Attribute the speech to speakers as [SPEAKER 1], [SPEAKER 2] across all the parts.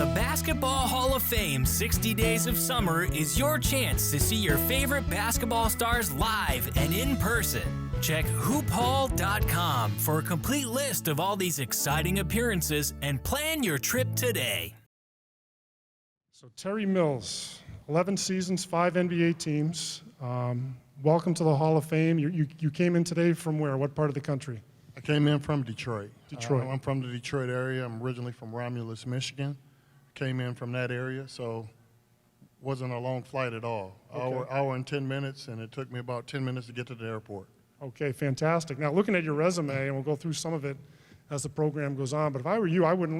[SPEAKER 1] The Basketball Hall of Fame 60 Days of Summer is your chance to see your favorite basketball stars live and in person. Check hoophall.com for a complete list of all these exciting appearances and plan your trip today.
[SPEAKER 2] So Terry Mills, 11 seasons, 5 NBA teams. Welcome to the Hall of Fame. You came in today from where? What part of the country?
[SPEAKER 3] I came in from Detroit.
[SPEAKER 2] Detroit.
[SPEAKER 3] I'm from the Detroit area. I'm originally from Romulus, Michigan. Came in from that area, so wasn't a long flight at all.
[SPEAKER 2] Okay.
[SPEAKER 3] Hour and 10 minutes, and it took me about 10 minutes to get to the airport.
[SPEAKER 2] Okay, fantastic. Now looking at your resume, and we'll go through some of it as the program goes on, but if I were you, I would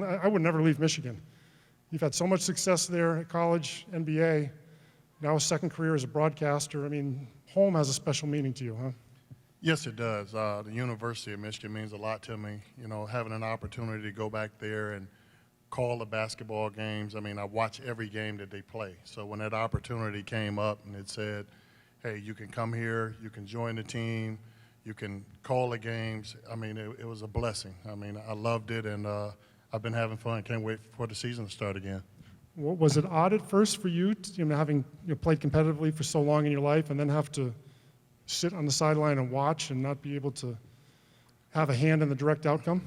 [SPEAKER 2] never leave Michigan. You've had so much success there at college, NBA, now a second career as a broadcaster. I mean, home has a special meaning to you, huh?
[SPEAKER 3] Yes, it does. The University of Michigan means a lot to me. You know, having an opportunity to go back there and call the basketball games. I mean, I watch every game that they play. So when that opportunity came up and it said, hey, you can come here, you can join the team, you can call the games, I mean, it was a blessing. I mean, I loved it, and I've been having fun. Can't wait for the season to start again.
[SPEAKER 2] Was it odd at first for you, having played competitively for so long in your life and then have to sit on the sideline and watch and not be able to have a hand in the direct outcome?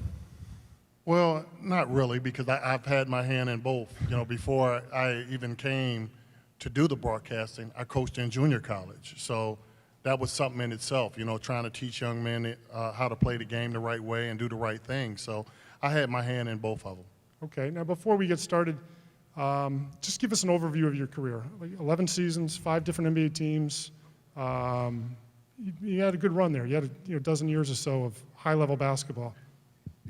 [SPEAKER 3] Well, not really, because I've had my hand in both. You know, before I even came to do the broadcasting, I coached in junior college. So that was something in itself, you know, trying to teach young men how to play the game the right way and do the right thing. So I had my hand in both of them. Okay,
[SPEAKER 2] now before we get started, just give us an overview of your career. Like 11 seasons, 5 different NBA teams. You had a good run there. You had a dozen years or so of high-level basketball.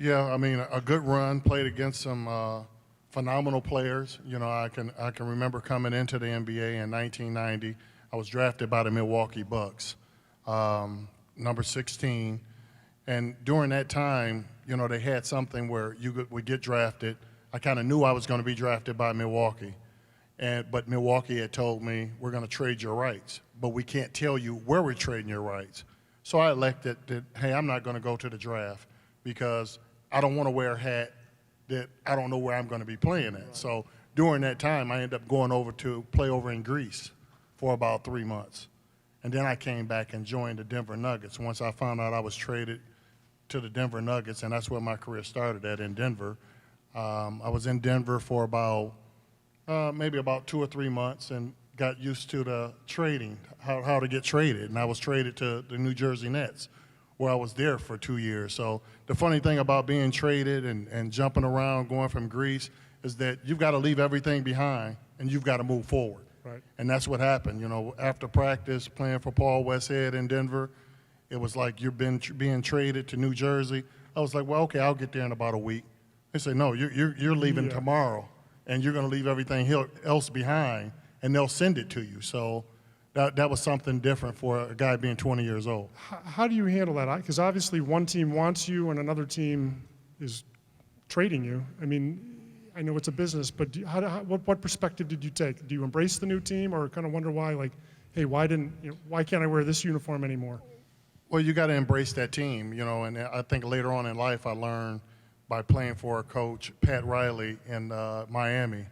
[SPEAKER 3] Yeah, I mean, a good run, played against some phenomenal players. You know, I can remember coming into the NBA in 1990. I was drafted by the Milwaukee Bucks, number 16. And during that time, you know, they had something where you would get drafted. I kind of knew I was going to be drafted by Milwaukee. But Milwaukee had told me, we're going to trade your rights, but we can't tell you where we're trading your rights. So I elected that, hey, I'm not going to go to the draft because I don't want to wear a hat that I don't know where I'm going to be playing at. Right. So during that time, I ended up going over to play over in Greece for about 3 months. And then I came back and joined the Denver Nuggets once I found out I was traded to the Denver Nuggets, and that's where my career started at, in Denver. I was in Denver for about maybe about 2 or 3 months and got used to the trading, how to get traded. And I was traded to the New Jersey Nets, where I was there for 2 years. So the funny thing about being traded and jumping around, going from Greece, is that you've got to leave everything behind and you've got to move forward.
[SPEAKER 2] Right.
[SPEAKER 3] And that's what happened. You know, after practice, playing for Paul Westhead in Denver, it was like you've been being traded to New Jersey. I was like, well, okay, I'll get there in about a week. They said, no, you're leaving tomorrow, and you're going to leave everything else behind, and they'll send it to you. So that was something different for a guy being 20 years old.
[SPEAKER 2] How do you handle that? Because obviously one team wants you and another team is trading you. I mean, I know it's a business, but what perspective did you take? Do you embrace the new team or kind of wonder why, like, hey, why can't I wear this uniform anymore?
[SPEAKER 3] Well, you got to embrace that team, you know, and I think later on in life I learned by playing for a coach, Pat Riley, in Miami,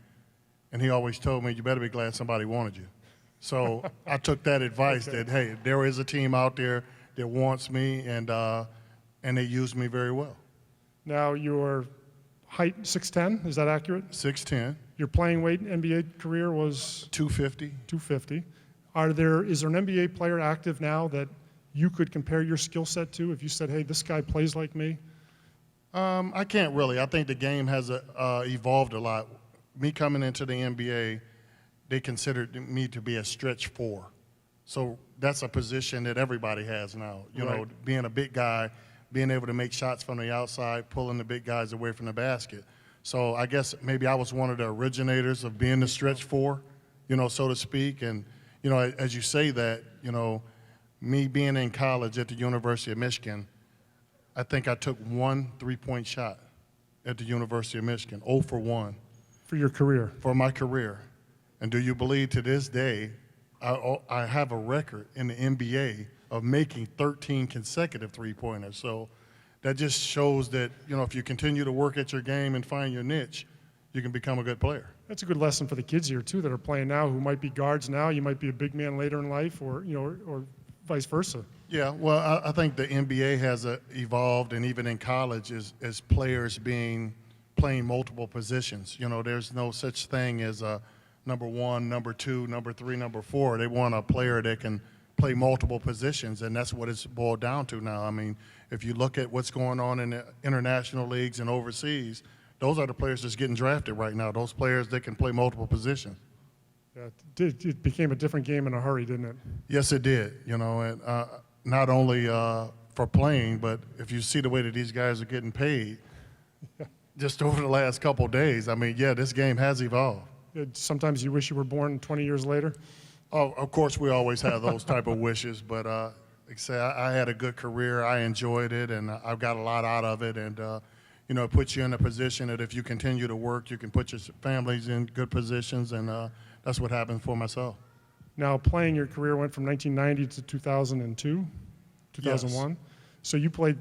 [SPEAKER 3] and he always told me, you better be glad somebody wanted you. So I took that advice that, hey, there is a team out there that wants me, and they used me very well. Now,
[SPEAKER 2] your height, 6'10", is that accurate?
[SPEAKER 3] 6'10".
[SPEAKER 2] Your playing weight in NBA career was?
[SPEAKER 3] 250.
[SPEAKER 2] 250. Is there an NBA player active now that you could compare your skill set to if you said, hey, this guy plays like me?
[SPEAKER 3] I can't really. I think the game has evolved a lot. Me coming into the NBA, they considered me to be a stretch 4. So that's a position that everybody has now. You know, being a big guy, being able to make shots from the outside, pulling the big guys away from the basket. So I guess maybe I was one of the originators of being the stretch 4, you know, so to speak. And, you know, as you say that, you know, me being in college at the University of Michigan, I think I took 1 3-point shot at the University of Michigan, 0 for 1.
[SPEAKER 2] For your career?
[SPEAKER 3] For my career. And do you believe to this day, I have a record in the NBA of making 13 consecutive three-pointers. So that just shows that, you know, if you continue to work at your game and find your niche, you can become a good player.
[SPEAKER 2] That's a good lesson for the kids here too that are playing now, who might be guards now. You might be a big man later in life, or or vice versa.
[SPEAKER 3] Yeah, well, I think the NBA has evolved, and even in college, as players playing multiple positions. There's no such thing as a number one, number two, number three, number four. They want a player that can play multiple positions, and that's what it's boiled down to now. I mean, if you look at what's going on in the international leagues and overseas, those are the players that's getting drafted right now, those players that can play multiple positions.
[SPEAKER 2] Yeah, it became a different game in a hurry, didn't it?
[SPEAKER 3] Yes, it did, and not only for playing, but if you see the way that these guys are getting paid just over the last couple of days, I mean, yeah, this game has evolved.
[SPEAKER 2] Sometimes you wish you were born 20 years later?
[SPEAKER 3] Oh, of course, we always have those type of wishes, but like I say, I had a good career. I enjoyed it, and I've got a lot out of it, and it puts you in a position that if you continue to work, you can put your families in good positions, and that's what happened for myself.
[SPEAKER 2] Now, playing your career went from 1990 to 2002, 2001. Yes. So you played,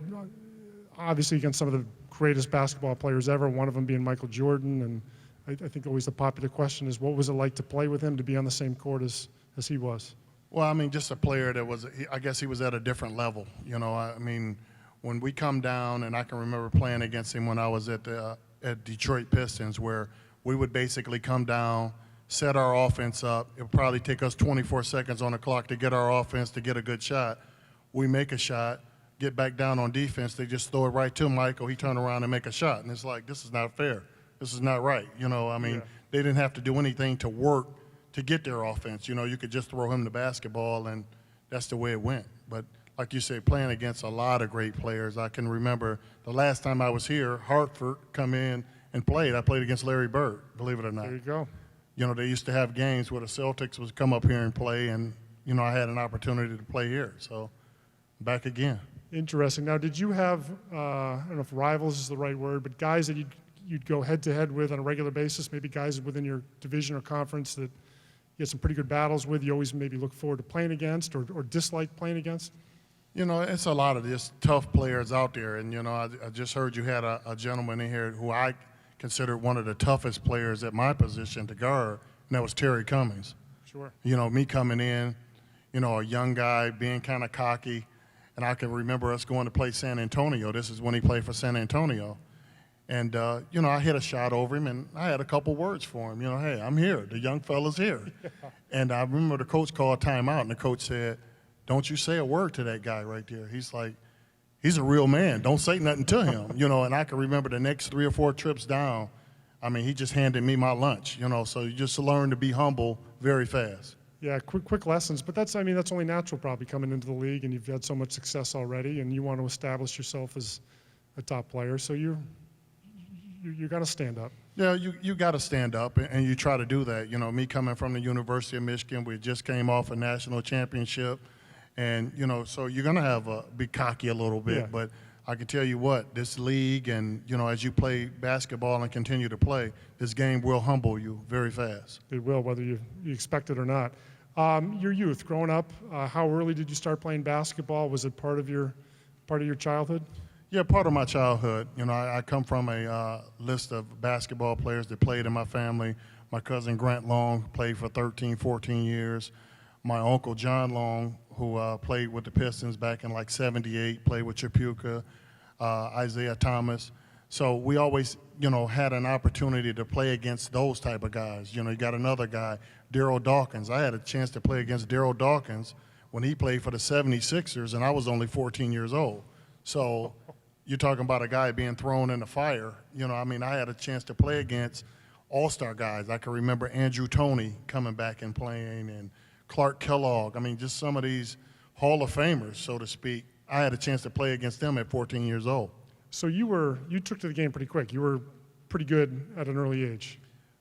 [SPEAKER 2] obviously, against some of the greatest basketball players ever, one of them being Michael Jordan, and I think always the popular question is, what was it like to play with him, to be on the same court as he was?
[SPEAKER 3] Well, I mean, just a player that was, I guess he was at a different level. I mean, when we come down, and I can remember playing against him when I was at Detroit Pistons, where we would basically come down, set our offense up. It would probably take us 24 seconds on the clock to get our offense to get a good shot. We make a shot, get back down on defense. They just throw it right to Michael. He turn around and make a shot. And it's like, this is not fair. This is not right. I mean, They didn't have to do anything to work to get their offense. You could just throw him the basketball, and that's the way it went. But like you say, playing against a lot of great players. I can remember the last time I was here, Hartford come in and played. I played against Larry Bird, believe it or not.
[SPEAKER 2] There you go.
[SPEAKER 3] They used to have games where the Celtics would come up here and play, and, I had an opportunity to play here. So back again. Interesting.
[SPEAKER 2] Now, did you have, I don't know if rivals is the right word, but guys that you'd go head-to-head with on a regular basis, maybe guys within your division or conference that you had some pretty good battles with, you always maybe look forward to playing against or dislike playing against?
[SPEAKER 3] It's a lot of just tough players out there. And, I just heard you had a gentleman in here who I considered one of the toughest players at my position to guard, and that was Terry Cummings.
[SPEAKER 2] Sure.
[SPEAKER 3] Me coming in, a young guy, being kind of cocky, and I can remember us going to play San Antonio. This is when he played for San Antonio. And, I hit a shot over him, and I had a couple words for him. Hey, I'm here. The young fella's here. Yeah. And I remember the coach called timeout, and the coach said, don't you say a word to that guy right there. He's like, he's a real man. Don't say nothing to him. And I can remember the next 3 or 4 trips down, I mean, he just handed me my lunch, so you just learn to be humble very fast.
[SPEAKER 2] Yeah, quick lessons. But that's only natural probably coming into the league, and you've had so much success already, and you want to establish yourself as a top player. So you got to stand up.
[SPEAKER 3] Yeah, you got to stand up, and you try to do that. Me coming from the University of Michigan, we just came off a national championship, and so you're gonna be cocky a little bit. Yeah. But I can tell you what, this league, and as you play basketball and continue to play, this game will humble you very fast.
[SPEAKER 2] It will, whether you expect it or not. Your youth, growing up, how early did you start playing basketball? Was it part of your childhood?
[SPEAKER 3] Yeah, part of my childhood. I come from a list of basketball players that played in my family. My cousin Grant Long played for 13, 14 years. My uncle John Long, who played with the Pistons back in like 78, played with Chapuca, Isaiah Thomas. So we always, had an opportunity to play against those type of guys. You got another guy, Daryl Dawkins. I had a chance to play against Daryl Dawkins when he played for the 76ers, and I was only 14 years old. So you're talking about a guy being thrown in the fire. I had a chance to play against all-star guys. I can remember Andrew Toney coming back and playing, and Clark Kellogg. Just some of these Hall of Famers, so to speak. I had a chance to play against them at 14 years old.
[SPEAKER 2] So you took to the game pretty quick. You were pretty good at an early age.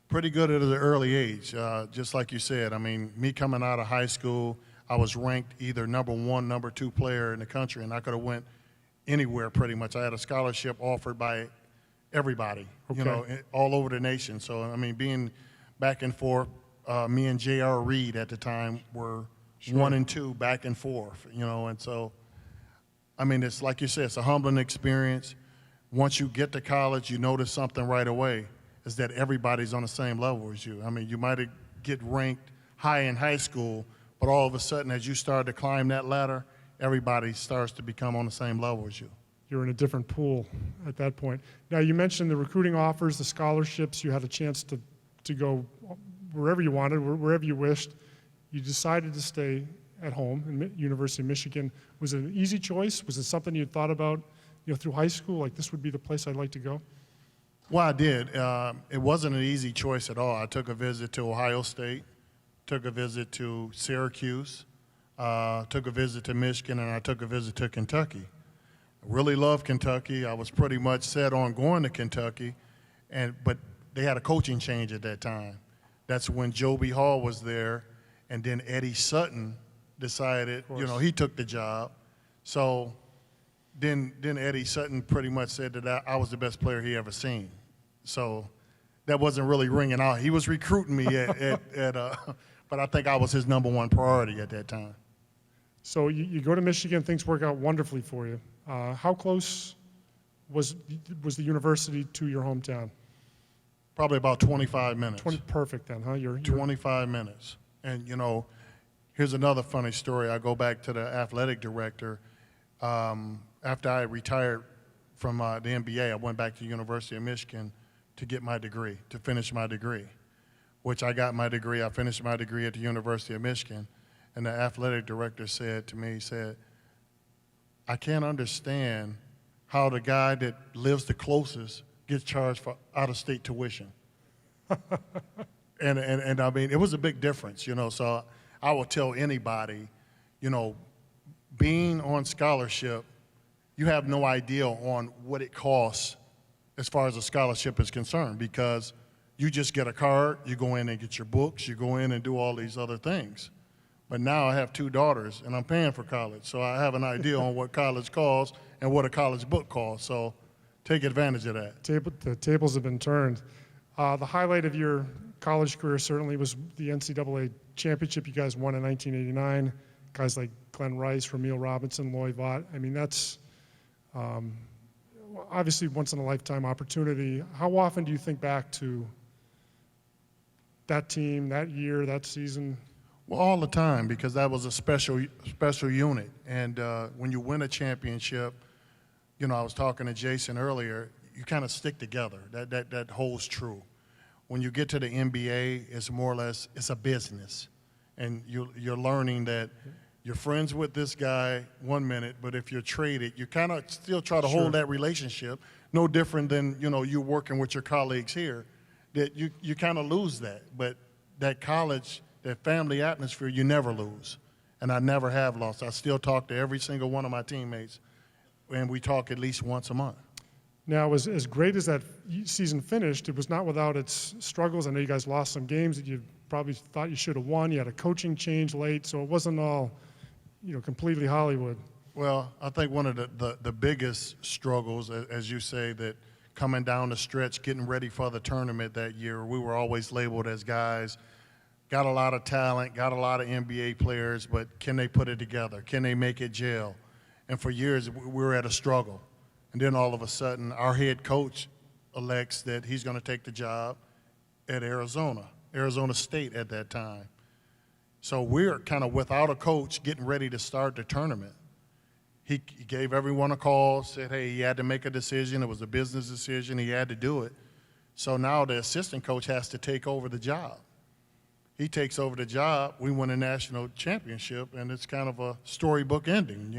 [SPEAKER 3] Pretty good at an early age, just like you said. Me coming out of high school, I was ranked either number 1, number 2 player in the country, and I could have went anywhere pretty much. I had a scholarship offered by everybody, all over the nation. So, being back and forth, me and J.R. Reed at the time were 1 and 2 back and forth, and so, it's like you said, it's a humbling experience. Once you get to college, you notice something right away, is that everybody's on the same level as you. I mean, you might get ranked high in high school, but all of a sudden, as you start to climb that ladder, everybody starts to become on the same level as you.
[SPEAKER 2] You're in a different pool at that point. Now, you mentioned the recruiting offers, the scholarships. You had a chance to go wherever you wanted, wherever you wished. You decided to stay at home in University of Michigan. Was it an easy choice? Was it something you thought about, through high school, like this would be the place I'd like to go?
[SPEAKER 3] Well, I did. It wasn't an easy choice at all. I took a visit to Ohio State, took a visit to Syracuse, took a visit to Michigan, and I took a visit to Kentucky. I really loved Kentucky. I was pretty much set on going to Kentucky, but they had a coaching change at that time. That's when Joby Hall was there, and then Eddie Sutton decided, he took the job. So then Eddie Sutton pretty much said that I was the best player he ever seen. So that wasn't really ringing out. He was recruiting me but I think I was his number one priority at that time.
[SPEAKER 2] So you go to Michigan, things work out wonderfully for you. How close was the university to your hometown?
[SPEAKER 3] Probably about 25 minutes.
[SPEAKER 2] Perfect then, huh? You're
[SPEAKER 3] 25 minutes. And, here's another funny story. I go back to the athletic director. After I retired from the NBA, I went back to the University of Michigan to get my degree, to finish my degree, which I got my degree. I finished my degree at the University of Michigan. And the athletic director said to me, I can't understand how the guy that lives the closest gets charged for out-of-state tuition. and I mean, it was a big difference, so I will tell anybody, being on scholarship, you have no idea on what it costs as far as a scholarship is concerned, because you just get a card, you go in and get your books, you go in and do all these other things. But now I have 2 daughters, and I'm paying for college, so I have an idea on what college costs and what a college book costs. So take advantage of that.
[SPEAKER 2] The tables have been turned. The highlight of your college career certainly was the NCAA championship you guys won in 1989. Guys like Glenn Rice, Ramil Robinson, Loy Vaught. I mean, that's obviously once-in-a-lifetime opportunity. How often do you think back to that team, that year, that season?
[SPEAKER 3] Well, all the time, because that was a special unit. And when you win a championship, I was talking to Jason earlier, you kind of stick together. That holds true. When you get to the NBA, it's more or less, it's a business. And you're learning that you're friends with this guy 1 minute, but if you're traded, you kind of still try to hold that relationship, no different than, you working with your colleagues here, that you kind of lose that. But that college, that family atmosphere, you never lose. And I never have lost. I still talk to every single one of my teammates, and we talk at least once a month.
[SPEAKER 2] Now, as great as that season finished, it was not without its struggles. I know you guys lost some games that you probably thought you should have won. You had a coaching change late, so it wasn't all, completely Hollywood.
[SPEAKER 3] Well, I think one of the biggest struggles, as you say, that coming down the stretch, getting ready for the tournament that year, we were always labeled as guys, got a lot of talent, got a lot of NBA players, but can they put it together? Can they make it gel? And for years, we were at a struggle. And then all of a sudden, our head coach elects that he's going to take the job at Arizona State at that time. So we're kind of without a coach getting ready to start the tournament. He gave everyone a call, said, hey, he had to make a decision. It was a business decision. He had to do it. So now the assistant coach has to take over the job. He takes over the job. We win a national championship, and it's kind of a storybook ending,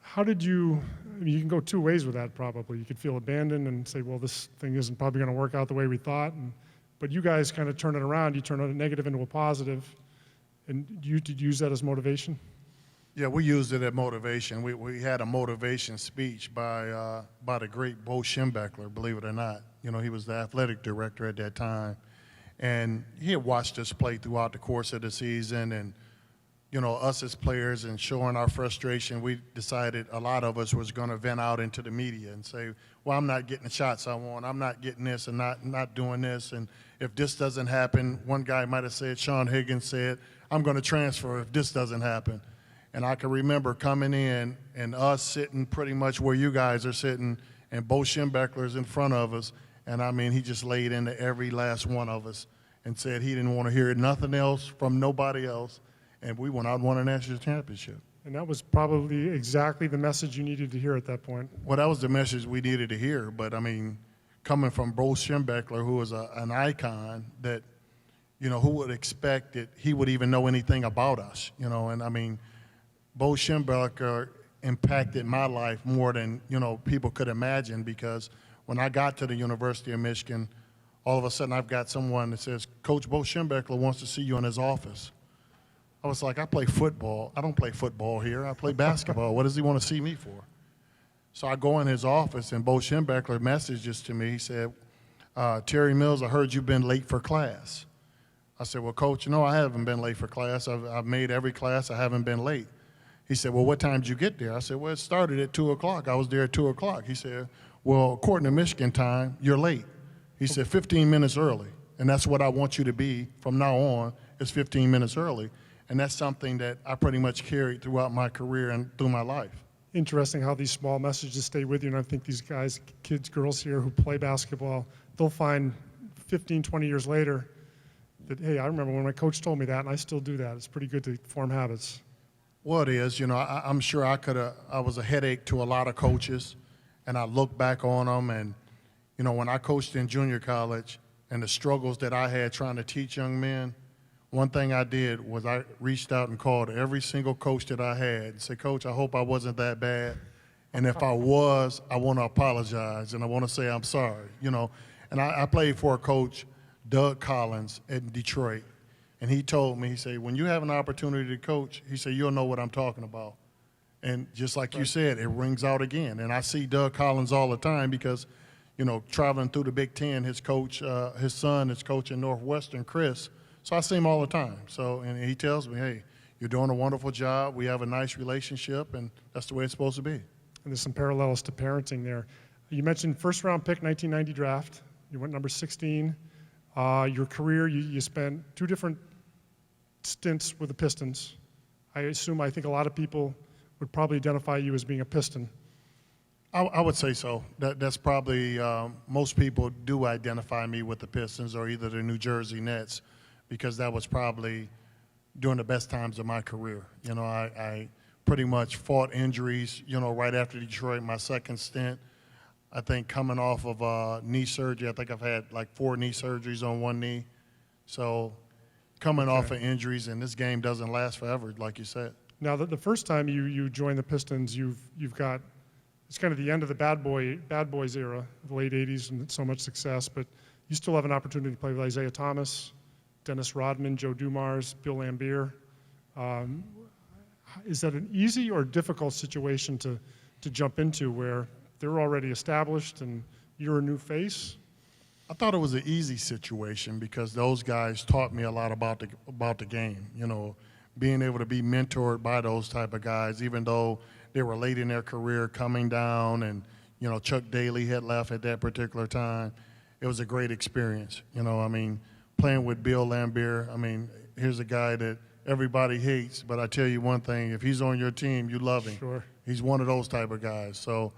[SPEAKER 2] How did you can go 2 ways with that probably. You could feel abandoned and say, well, this thing isn't probably going to work out the way we thought. But you guys kind of turn it around. You turn a negative into a positive. And you did use that as motivation?
[SPEAKER 3] Yeah, we used it as motivation. We had a motivation speech by the great Bo Schembechler, believe it or not. He was the athletic director at that time. And he had watched us play throughout the course of the season, and us as players and showing our frustration, we decided a lot of us was going to vent out into the media and say, well, I'm not getting the shots I want. I'm not getting this and not doing this. And if this doesn't happen, one guy might have said, Sean Higgins said, I'm going to transfer if this doesn't happen. And I can remember coming in and us sitting pretty much where you guys are sitting, and Bo Schembechler's in front of us, And I mean, he just laid into every last one of us and said he didn't want to hear nothing else from nobody else. And we went out and won a national championship.
[SPEAKER 2] And that was probably exactly the message you needed to hear at that point.
[SPEAKER 3] Well, that was the message we needed to hear. But I mean, coming from Bo Schembechler, who was an icon that, you know, who would expect that he would even know anything about us, you know? And I mean, Bo Schembechler impacted my life more than, you know, people could imagine, because when I got to the University of Michigan, all of a sudden I've got someone that says, Coach Bo Schembechler wants to see you in his office. I was like, I play football. I don't play football here. I play basketball. What does he want to see me for? So I go in his office, and Bo Schembechler messages to me. He said, Terry Mills, I heard you've been late for class. I said, well, Coach, no, I haven't been late for class. I've made every class. I haven't been late. He said, well, what time did you get there? I said, well, it started at 2 o'clock. I was there at 2 o'clock. He said, well, according to Michigan time, you're late. He said, 15 minutes early. And that's what I want you to be from now on, is 15 minutes early. And that's something that I pretty much carried throughout my career and through my life.
[SPEAKER 2] Interesting how these small messages stay with you. And I think these guys, kids, girls here who play basketball, they'll find 15, 20 years later that, hey, I remember when my coach told me that, and I still do that. It's pretty good to form habits.
[SPEAKER 3] Well, it is. You know, I'm sure I was a headache to a lot of coaches, and I look back on them. And, you know, when I coached in junior college and the struggles that I had trying to teach young men, one thing I did was I reached out and called every single coach that I had and said, Coach, I hope I wasn't that bad. And if I was, I want to apologize, and I want to say I'm sorry, you know. And I played for a coach, Doug Collins, in Detroit. And he told me, he said, when you have an opportunity to coach, he said, you'll know what I'm talking about. And just like you said, it rings out again. And I see Doug Collins all the time because, you know, traveling through the Big Ten, his coach, his son is coaching Northwestern, Chris. So I see him all the time. So, and he tells me, hey, you're doing a wonderful job. We have a nice relationship, and that's the way it's supposed to be.
[SPEAKER 2] And there's some parallels to parenting there. You mentioned first-round pick, 1990 draft. You went number 16. Your career, you spent 2 different stints with the Pistons. I think a lot of people would probably identify you as being a Piston.
[SPEAKER 3] I would say so. That's probably, most people do identify me with the Pistons or either the New Jersey Nets, because that was probably during the best times of my career. You know, I pretty much fought injuries, you know, right after Detroit, my second stint. I think coming off of knee surgery, I think I've had like 4 knee surgeries on one knee. So coming off of injuries, and this game doesn't last forever, like you said.
[SPEAKER 2] Now, the first time you joined the Pistons, you've got, it's kind of the end of the bad boys era, the late 80s, and so much success, but you still have an opportunity to play with Isaiah Thomas, Dennis Rodman, Joe Dumars, Bill Laimbeer. Is that an easy or difficult situation to jump into where they're already established and you're a new face?
[SPEAKER 3] I thought it was an easy situation because those guys taught me a lot about the game. You know, being able to be mentored by those type of guys, even though they were late in their career, coming down, and, you know, Chuck Daly had left at that particular time. It was a great experience. You know, I mean, playing with Bill Laimbeer, I mean, here's a guy that everybody hates, but I tell you one thing, if he's on your team, you love him.
[SPEAKER 2] Sure.
[SPEAKER 3] He's one of those type of guys. So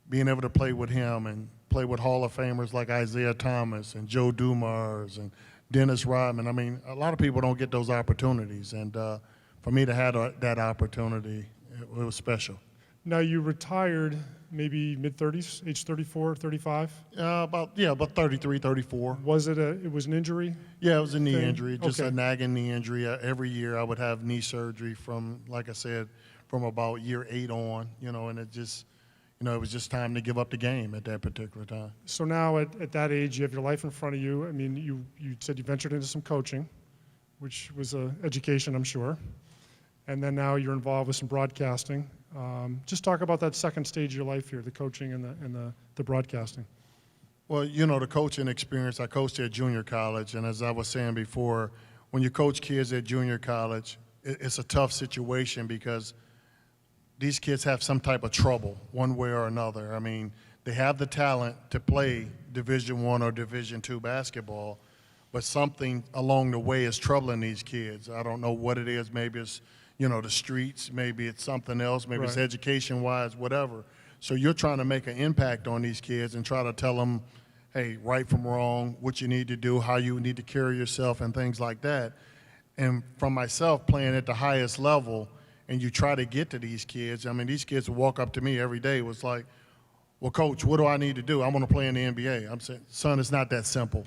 [SPEAKER 3] being able to play with him and play with Hall of Famers like Isaiah Thomas and Joe Dumars and Dennis Rodman, I mean, a lot of people don't get those opportunities. And for me to have that opportunity, it was special.
[SPEAKER 2] Now, you retired maybe mid-30s, age 34, 35?
[SPEAKER 3] About 33, 34.
[SPEAKER 2] Was it was an injury?
[SPEAKER 3] Yeah, it was a knee
[SPEAKER 2] thing?
[SPEAKER 3] injury, just
[SPEAKER 2] Okay.
[SPEAKER 3] a nagging knee injury. Every year I would have knee surgery from, like I said, from about year 8 on, you know, and it just, you know, it was just time to give up the game at that particular time.
[SPEAKER 2] So now at that age, you have your life in front of you. I mean, you said you ventured into some coaching, which was education, I'm sure. And then now you're involved with some broadcasting. Just talk about that second stage of your life here, the coaching and the broadcasting.
[SPEAKER 3] Well, you know, the coaching experience, I coached at junior college, and as I was saying before, when you coach kids at junior college, it's a tough situation because these kids have some type of trouble one way or another. I mean, they have the talent to play Division I or Division II basketball, but something along the way is troubling these kids. I don't know what it is. Maybe it's, you know, the streets, maybe it's something else, maybe it's education-wise, whatever. So you're trying to make an impact on these kids and try to tell them hey, right from wrong, what you need to do, how you need to carry yourself, and things like that. And from myself playing at the highest level, and you try to get to these kids, I mean, these kids would walk up to me every day, was like, well, Coach, what do I need to do? I want to play in the NBA. I'm saying, son, it's not that simple.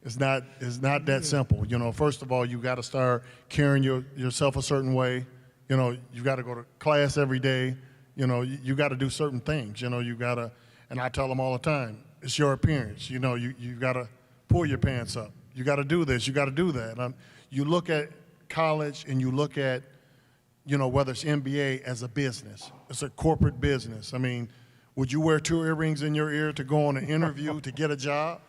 [SPEAKER 3] It's not that simple. You know, first of all, you got to start carrying yourself a certain way. You know, you got to go to class every day. You know, you got to do certain things. You know, you got to, and I tell them all the time, it's your appearance. You know, you got to pull your pants up. You got to do this. You got to do that. You look at college and you look at, you know, whether it's NBA as a business. It's a corporate business. I mean, would you wear 2 earrings in your ear to go on an interview to get a job?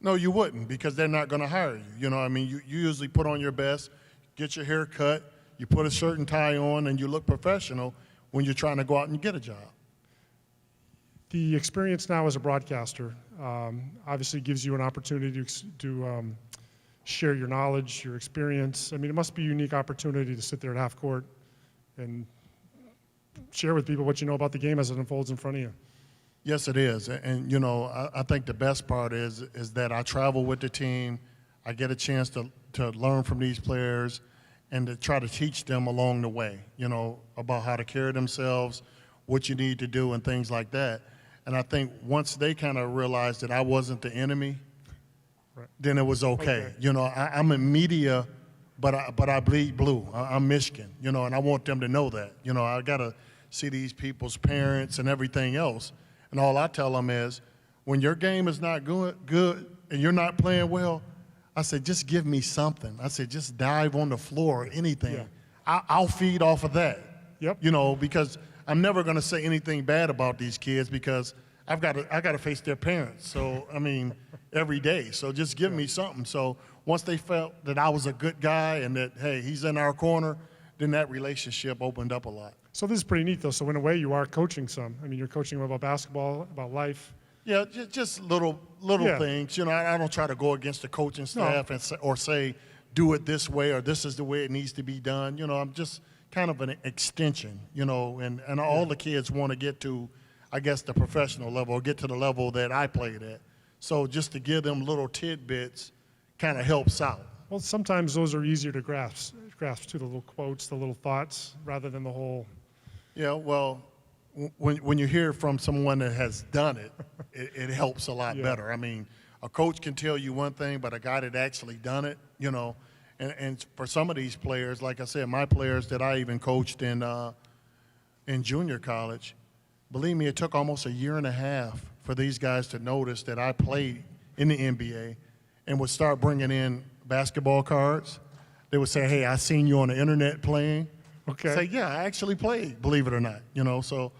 [SPEAKER 3] No, you wouldn't, because they're not going to hire you. You know, I mean, you usually put on your best, get your hair cut, you put a shirt and tie on, and you look professional when you're trying to go out and get a job.
[SPEAKER 2] The experience now as a broadcaster obviously gives you an opportunity to share your knowledge, your experience. I mean, it must be a unique opportunity to sit there at half court and share with people what you know about the game as it unfolds in front of you.
[SPEAKER 3] Yes, it is. And you know, I think the best part is that I travel with the team. I get a chance to learn from these players and to try to teach them along the way, you know, about how to carry themselves, what you need to do, and things like that. And I think once they kind of realized that I wasn't the enemy, right, then it was okay. You know, I'm in media, but I bleed blue. I'm Michigan, you know, and I want them to know that. You know, I got to see these people's parents and everything else. And all I tell them is, when your game is not good and you're not playing well, I said, just give me something. I said, just dive on the floor or anything. Yeah. I'll feed off of that.
[SPEAKER 2] Yep.
[SPEAKER 3] You know, because I'm never going to say anything bad about these kids, because I got to face their parents. So, I mean, every day. So just give me something. So once they felt that I was a good guy and that, hey, he's in our corner, then that relationship opened up a lot.
[SPEAKER 2] So this is pretty neat, though. So in a way, you are coaching some. I mean, you're coaching them about basketball, about life.
[SPEAKER 3] Yeah, just little things. You know, I don't try to go against the coaching staff or say, do it this way or this is the way it needs to be done. You know, I'm just kind of an extension, you know, and all the kids want to get to, I guess, the professional level or get to the level that I played at. So just to give them little tidbits kind of helps out.
[SPEAKER 2] Well, sometimes those are easier to grasp too, the little quotes, the little thoughts, rather than the whole.
[SPEAKER 3] Yeah, well, when you hear from someone that has done it, it helps a lot better. I mean, a coach can tell you one thing, but a guy that actually done it, you know, and for some of these players, like I said, my players that I even coached in junior college, believe me, it took almost a year and a half for these guys to notice that I played in the NBA and would start bringing in basketball cards. They would say, hey, I seen you on the internet playing.
[SPEAKER 2] Okay.
[SPEAKER 3] Say, yeah, I actually played, believe it or not. You know, so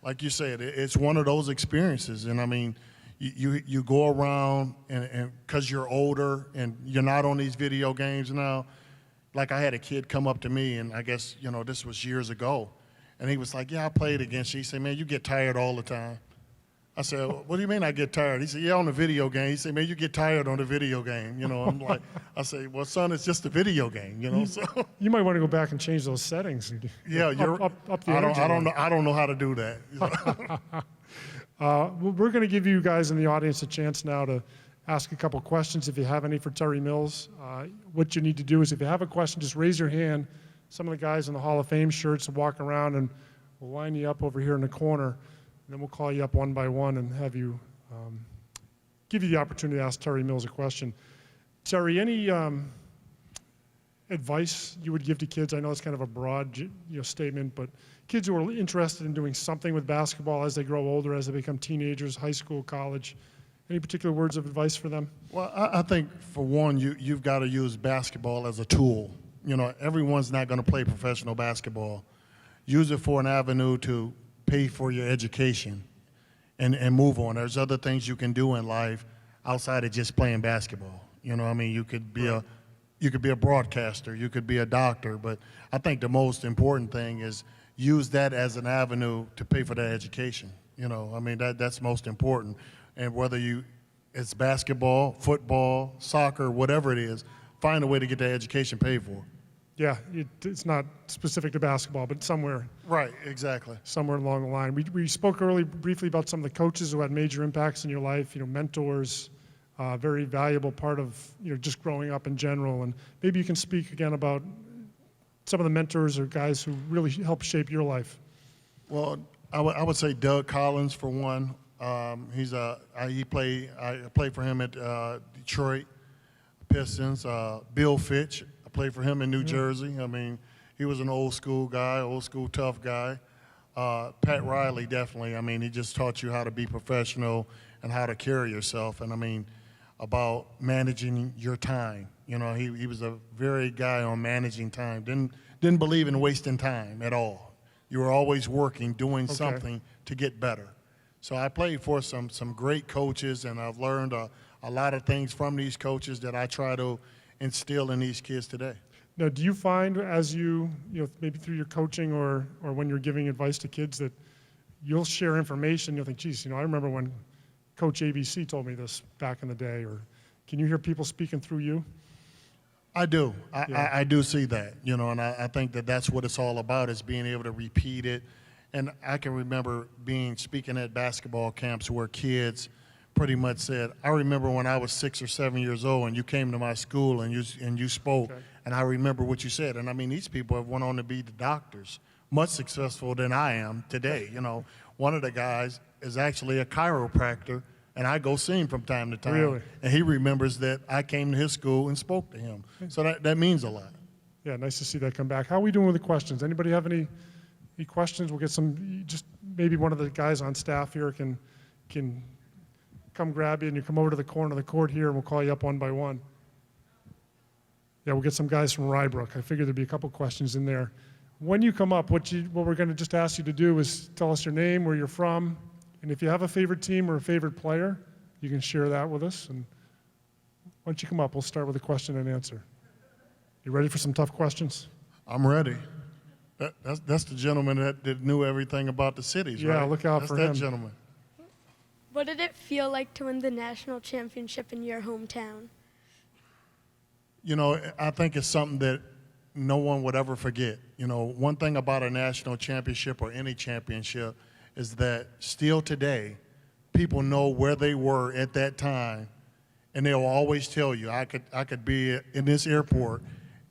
[SPEAKER 3] like you said, it's one of those experiences. And I mean, you go around and because you're older and you're not on these video games now. Like I had a kid come up to me, and I guess, you know, this was years ago. And he was like, yeah, I played against you. He said, man, you get tired all the time. I said, what do you mean I get tired? He said, yeah, on the video game. He said, man, you get tired on the video game. You know, I'm like, I say, well, son, it's just a video game, you know. So
[SPEAKER 2] you might want to go back and change those settings.
[SPEAKER 3] Yeah, you're
[SPEAKER 2] up the energy.
[SPEAKER 3] I don't know how to do that.
[SPEAKER 2] We're going to give you guys in the audience a chance now to ask a couple questions if you have any for Terry Mills. What you need to do is, if you have a question, just raise your hand. Some of the guys in the Hall of Fame shirts will walk around and we'll line you up over here in the corner. And then we'll call you up one by one and have you give you the opportunity to ask Terry Mills a question. Terry, any advice you would give to kids? I know it's kind of a broad statement, but kids who are interested in doing something with basketball as they grow older, as they become teenagers, high school, college, any particular words of advice for them?
[SPEAKER 3] Well, I think, for one, you've got to use basketball as a tool. You know, everyone's not going to play professional basketball. Use it for an avenue to pay for your education and move on. There's other things you can do in life outside of just playing basketball. You know, I mean, you could be a broadcaster, you could be a doctor, but I think the most important thing is use that as an avenue to pay for that education. You know, I mean, that's most important. And whether it's basketball, football, soccer, whatever it is, find a way to get that education paid for.
[SPEAKER 2] Yeah, it's not specific to basketball, but somewhere
[SPEAKER 3] Right, exactly.
[SPEAKER 2] along the line. We spoke earlier briefly about some of the coaches who had major impacts in your life, mentors, very valuable part of, just growing up in general. And maybe you can speak again about some of the mentors or guys who really helped shape your life.
[SPEAKER 3] Well, I would say Doug Collins for one. I played for him at Detroit Pistons. Bill Fitch, I played for him in New Jersey. I mean, he was an old school guy, old school tough guy. Pat Riley, definitely. I mean, he just taught you how to be professional and how to carry yourself. And I mean, about managing your time. He was a very guy on managing time. Didn't believe in wasting time at all. You were always working, doing something to get better. So I played for some great coaches, and I've learned a lot of things from these coaches that I try to instill in these kids today.
[SPEAKER 2] Now, do you find as maybe through your coaching or when you're giving advice to kids that you'll share information, you'll think, geez, I remember when Coach ABC told me this back in the day, or can you hear people speaking through you?
[SPEAKER 3] I do. I do see that, and I think that's what it's all about, is being able to repeat it. And I can remember speaking at basketball camps where kids pretty much said, I remember when I was 6 or 7 years old and you came to my school and you spoke, and I remember what you said. And I mean, these people have went on to be the doctors, much successful than I am today. One of the guys is actually a chiropractor, and I go see him from time to time.
[SPEAKER 2] Really?
[SPEAKER 3] And he remembers that I came to his school and spoke to him. So that means a lot.
[SPEAKER 2] Yeah, nice to see that come back. How are we doing with the questions? Anybody have any questions? We'll get some, just maybe one of the guys on staff here can come grab you, and you come over to the corner of the court here, and we'll call you up one by one. Yeah, we'll get some guys from Rybrook. I figured there'd be a couple questions in there. When you come up, what we're going to just ask you to do is tell us your name, where you're from, and if you have a favorite team or a favorite player, you can share that with us. And once you come up, we'll start with a question and answer. You ready for some tough questions?
[SPEAKER 3] I'm ready. That's the gentleman that knew everything about the cities, right?
[SPEAKER 2] Yeah, look out for him.
[SPEAKER 3] That's that gentleman.
[SPEAKER 4] What did it feel like to win the national championship in your hometown?
[SPEAKER 3] I think it's something that no one would ever forget. One thing about a national championship or any championship is that still today, people know where they were at that time, and they'll always tell you, I could be in this airport,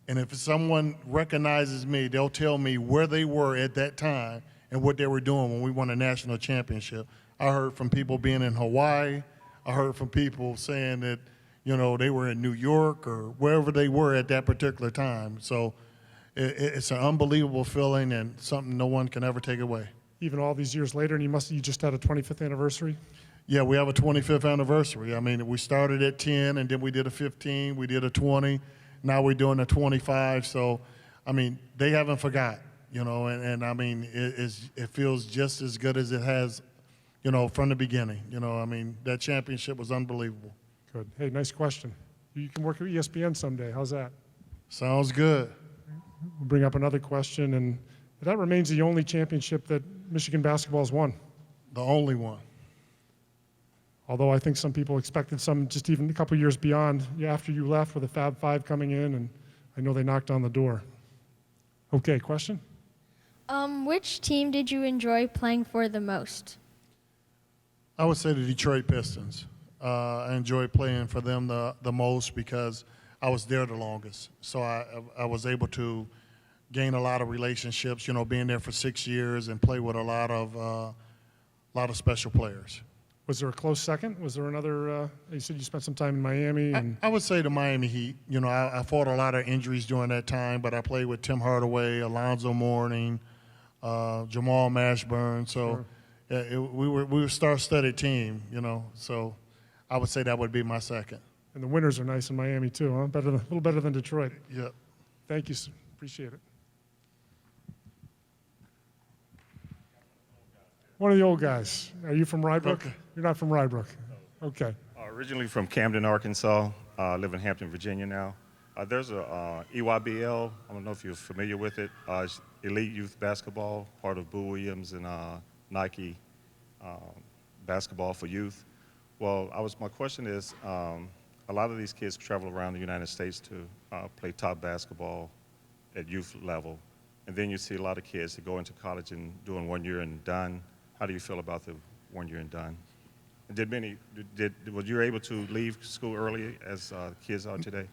[SPEAKER 3] and if someone recognizes me, they'll tell me where they were at that time and what they were doing when we won a national championship. I heard from people being in Hawaii. I heard from people saying that, they were in New York or wherever they were at that particular time. So it's an unbelievable feeling and something no one can ever take away.
[SPEAKER 2] Even all these years later, and you just had a 25th anniversary?
[SPEAKER 3] Yeah, we have a 25th anniversary. I mean, we started at 10, and then we did a 15, we did a 20. Now we're doing a 25. So, I mean, they haven't forgot, and I mean, it feels just as good as it has, from the beginning. I mean, that championship was unbelievable.
[SPEAKER 2] Good. Hey, nice question. You can work at ESPN someday. How's that?
[SPEAKER 3] Sounds good.
[SPEAKER 2] We'll bring up another question, and that remains the only championship that Michigan basketball has won.
[SPEAKER 3] The only one.
[SPEAKER 2] Although I think some people expected some just even a couple years beyond after you left with the Fab Five coming in, and I know they knocked on the door. Okay, question?
[SPEAKER 5] Which team did you enjoy playing for the most?
[SPEAKER 3] I would say the Detroit Pistons. I enjoyed playing for them the most because I was there the longest. So I was able to gain a lot of relationships, being there for 6 years and play with a lot of special players.
[SPEAKER 2] Was there a close second? Was there another, you said you spent some time in Miami? And
[SPEAKER 3] I would say the Miami Heat. I fought a lot of injuries during that time, but I played with Tim Hardaway, Alonzo Mourning, Jamal Mashburn. So
[SPEAKER 2] Sure.
[SPEAKER 3] We were a star-studded team, so I would say that would be my second.
[SPEAKER 2] And the winters are nice in Miami too, huh? A little better than Detroit.
[SPEAKER 3] Yep.
[SPEAKER 2] Thank you, sir. Appreciate it. One of the old guys. Are you from Rybrook?
[SPEAKER 3] Okay.
[SPEAKER 2] You're not from Rybrook. Okay.
[SPEAKER 6] Originally from Camden, Arkansas. Live in Hampton, Virginia now. There's a EYBL. I don't know if you're familiar with it. It's Elite Youth Basketball, part of Boo Williams and Nike Basketball for Youth. Well, my question is, a lot of these kids travel around the United States to play top basketball at youth level, and then you see a lot of kids that go into college and doing 1 year and done. How do you feel about the 1 year and done? Was you able to leave school early as kids are today?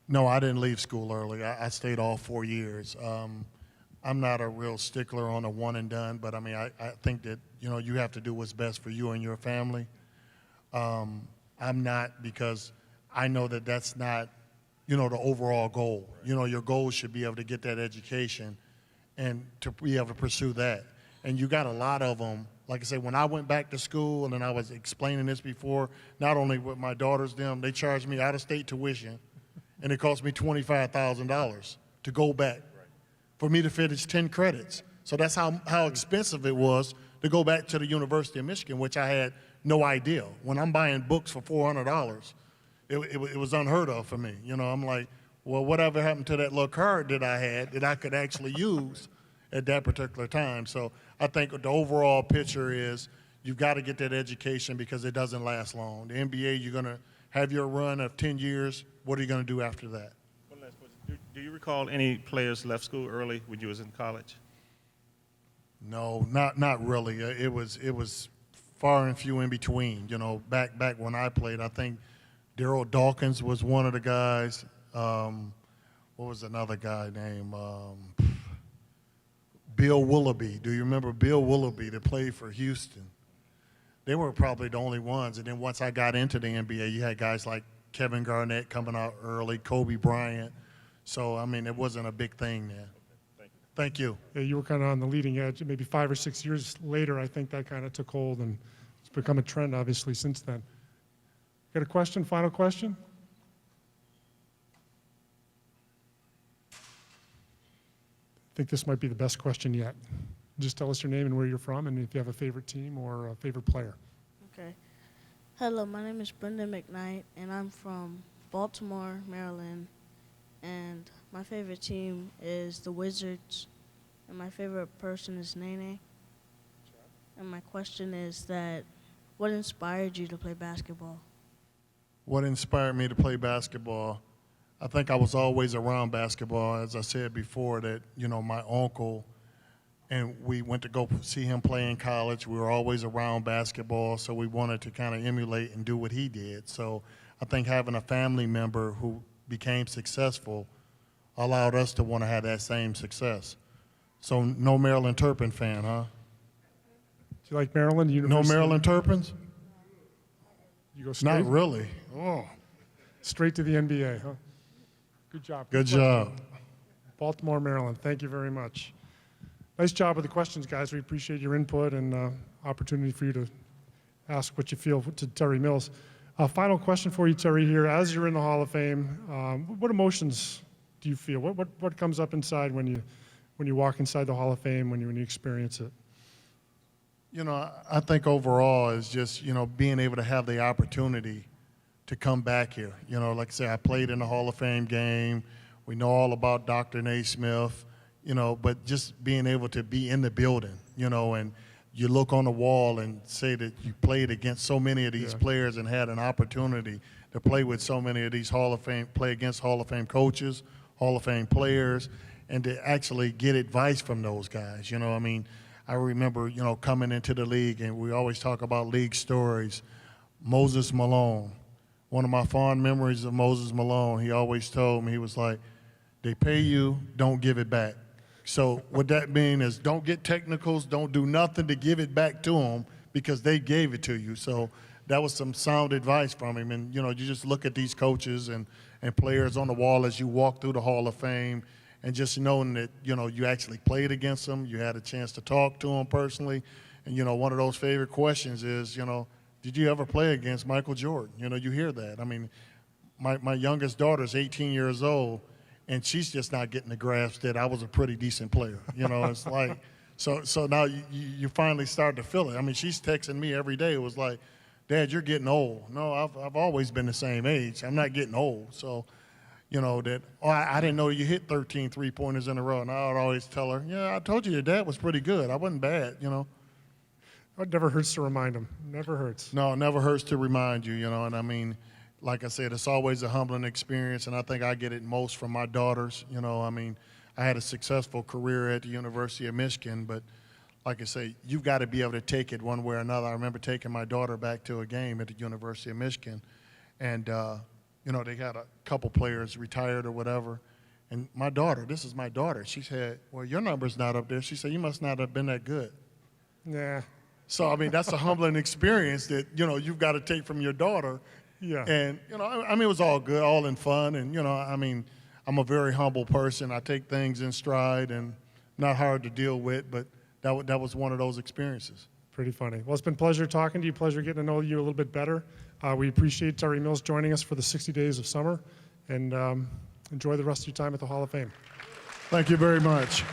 [SPEAKER 3] No, I didn't leave school early. I stayed all 4 years. I'm not a real stickler on a one and done, but I mean, I think that, you have to do what's best for you and your family. I'm not, because I know that that's not, the overall goal. Your goal should be able to get that education and to be able to pursue that. And you got a lot of them. Like I said, when I went back to school, and I was explaining this before, not only with my daughters, they charged me out-of-state tuition, and it cost me $25,000 to go back for me to finish 10 credits. So that's how expensive it was to go back to the University of Michigan, which I had no idea. When I'm buying books for $400, it was unheard of for me. I'm like, well, whatever happened to that little card that I had that I could actually use at that particular time? So I think the overall picture is you've got to get that education because it doesn't last long. The NBA, you're going to have your run of 10 years. What are you going to do after that?
[SPEAKER 6] One last question. Do you recall any players left school early when you was in college?
[SPEAKER 3] No, not really. It was far and few in between. Back when I played, I think Daryl Dawkins was one of the guys. What was another guy named Bill Willoughby? Do you remember Bill Willoughby that played for Houston? They were probably the only ones. And then once I got into the NBA, you had guys like Kevin Garnett coming out early, Kobe Bryant. So, I mean, it wasn't a big thing there. Thank you.
[SPEAKER 2] Yeah, you were kind of on the leading edge. Maybe 5 or 6 years later, I think that kind of took hold, and it's become a trend, obviously, since then. Got a question? Final question? I think this might be the best question yet. Just tell us your name and where you're from, and if you have a favorite team or a favorite player.
[SPEAKER 7] Okay. Hello, my name is Brendan McKnight, and I'm from Baltimore, Maryland. And my favorite team is the Wizards, and my favorite person is Nene. And my question is that, what inspired you to play basketball?
[SPEAKER 3] What inspired me to play basketball? I think I was always around basketball. As I said before, that, my uncle, and we went to go see him play in college. We were always around basketball, so we wanted to kind of emulate and do what he did. So I think having a family member who became successful allowed us to want to have that same success. So no Maryland Terrapin fan, huh?
[SPEAKER 2] Do you like Maryland?
[SPEAKER 3] No Maryland Terrapins?
[SPEAKER 2] You go straight?
[SPEAKER 3] Not really.
[SPEAKER 2] Oh, straight to the NBA, huh? Good job.
[SPEAKER 3] Good job.
[SPEAKER 2] Baltimore, Maryland. Thank you very much. Nice job with the questions, guys. We appreciate your input and opportunity for you to ask what you feel to Terry Mills. Final question for you, Terry, here. As you're in the Hall of Fame, what emotions do you feel? What comes up inside when you walk inside the Hall of Fame, when you experience it?
[SPEAKER 3] I think overall is just, being able to have the opportunity to come back here. Like I said, I played in the Hall of Fame game. We know all about Dr. Naismith, but just being able to be in the building, and you look on the wall and say that you played against so many of these players and had an opportunity to play with so many of these play against Hall of Fame coaches, Hall of Fame players, and to actually get advice from those guys. I remember, coming into the league, and we always talk about league stories. Moses Malone, one of my fond memories of Moses Malone, he always told me, he was like, they pay you, don't give it back. So what that means is don't get technicals, don't do nothing to give it back to them because they gave it to you. So that was some sound advice from him. And, you just look at these coaches and players on the wall as you walk through the Hall of Fame, and just knowing that, you actually played against them, you had a chance to talk to them personally. And, one of those favorite questions is, did you ever play against Michael Jordan? You hear that. I mean, my youngest daughter's 18 years old, and she's just not getting the grasp that I was a pretty decent player. It's like, so now you finally start to feel it. I mean, she's texting me every day. It was like, Dad, you're getting old. No, I've always been the same age. I'm not getting old. So, I didn't know you hit 13 three-pointers in a row. And I would always tell her, yeah, I told you your dad was pretty good. I wasn't bad,
[SPEAKER 2] It never hurts to remind them. Never hurts.
[SPEAKER 3] No, it never hurts to remind you, and I mean, like I said, it's always a humbling experience, and I think I get it most from my daughters. I mean, I had a successful career at the University of Michigan, but like I say, you've got to be able to take it one way or another. I remember taking my daughter back to a game at the University of Michigan, and you know, they had a couple players retired or whatever. And my daughter, this is my daughter, she said, well, your number's not up there. She said, you must not have been that good.
[SPEAKER 2] Yeah.
[SPEAKER 3] So, I mean, that's a humbling experience that, you know, you've got to take from your daughter.
[SPEAKER 2] Yeah.
[SPEAKER 3] And, you know, I mean, it was all good, all in fun. And, you know, I mean, I'm a very humble person. I take things in stride and not hard to deal with, but that was one of those experiences.
[SPEAKER 2] Pretty funny. Well, it's been a pleasure talking to you, pleasure getting to know you a little bit better. We appreciate Terry Mills joining us for the 60 Days of Summer, and enjoy the rest of your time at the Hall of Fame.
[SPEAKER 3] Thank you very much.